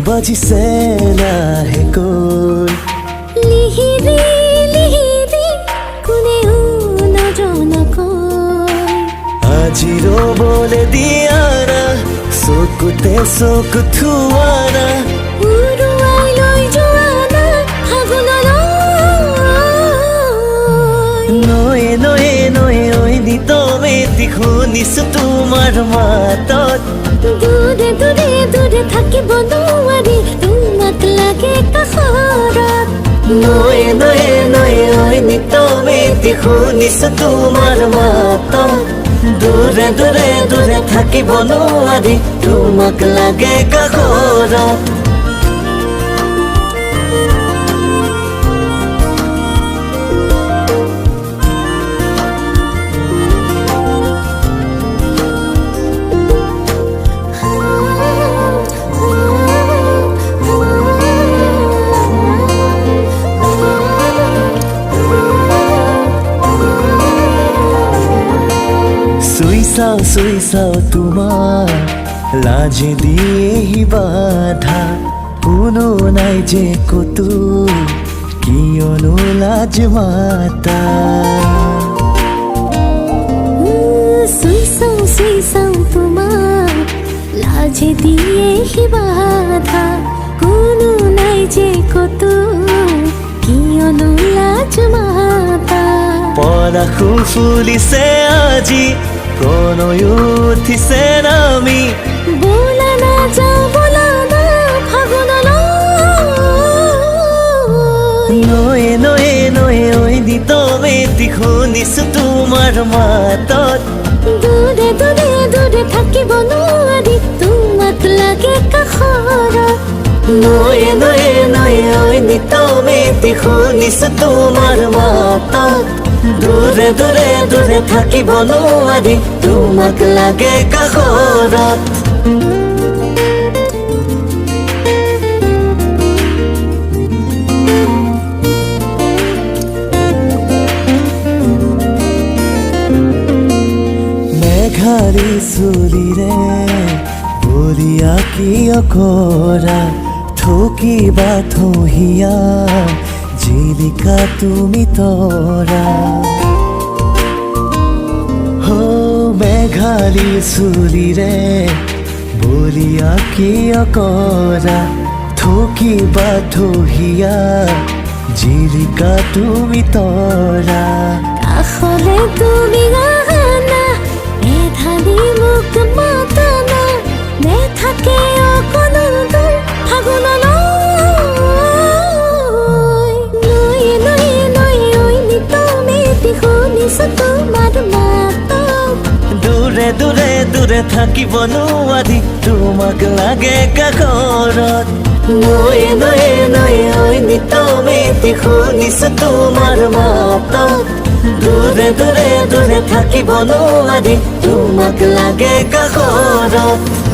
বাজিছে লাহেকৈ লিহিৰি লিহিৰি কোনেও নজনাকৈ আজি ৰ'বলে দিয়া না চকুতে চকু থোৱা না উৰুৱাই লৈ যোৱা না ফাগুনলৈ নয়ে নয়ে নয়ে ঐ নিতমেতি শুনিছো তোমাৰ মাতত দূৰে দূৰে দূৰে থাকিব নোৱাৰি তোমাক লাগে কাষৰত নয়ে নয়ে নয়ে ঐ নিতমেতি শুনিছো তোমাৰ মাতত দূৰে দূৰে দূৰে থাকিব নোৱাৰি তোমাক লাগে কাষৰত চুই চাও তোমাৰ লাজে দিয়েহি বাধা কোনো নাই যে কতো কিয়নো লাজ মাতা চুই চাও তোমাৰ লাজে দিয়েহি বাধা কোনো নাই যে কতো কিয়নো লাজ মাতা পরা ফুল ফুলিছে আজি প্ৰণয় উঠিছে নামি বোলা না যাও বোলা না ফাগুনলৈ নয়ে নয়ে নয়ে ঐ নিতমেতি শুনিছো তোমাৰ মাতত দূৰে দূৰে দূৰে থাকিব নোৱাৰি তোমাক লাগে কাষৰত নয়ে নয়ে নয়ে ঐ নিতমেতি শুনিছো তোমাৰ মাতত দূৰে দূৰে দূৰে থাকিব নোৱাৰি তোমাক লাগে কাষৰত মেঘাৰী চুলিৰে বলিয়া কিয় কৰা ঠকিবা থহিয়া জিলিকা তুমি তৰা মেঘালী চুলিৰে বলিয়া কিয় কৰা ঠকিবা থহিয়া জিলিকা তুমি তৰা কাষলে তুমি আহানা এধানি মোক মাতানা নেথাকে অকণো দূৰ ফাগুনলৈ নয়ে নয়ে নয়ে ঐ নিতমেতি শুনিছো তোমাৰ মাতত দূৰে দূৰে দূৰে থাকিব নোৱাৰি তোমাক লাগে কাষৰত নয়ে নয়ে নয়ে ঐ নিতমেতি শুনিছো তোমাৰ মাতত দূৰে দূৰে দূৰে থাকিব নোৱাৰি তোমাক লাগে কাষৰত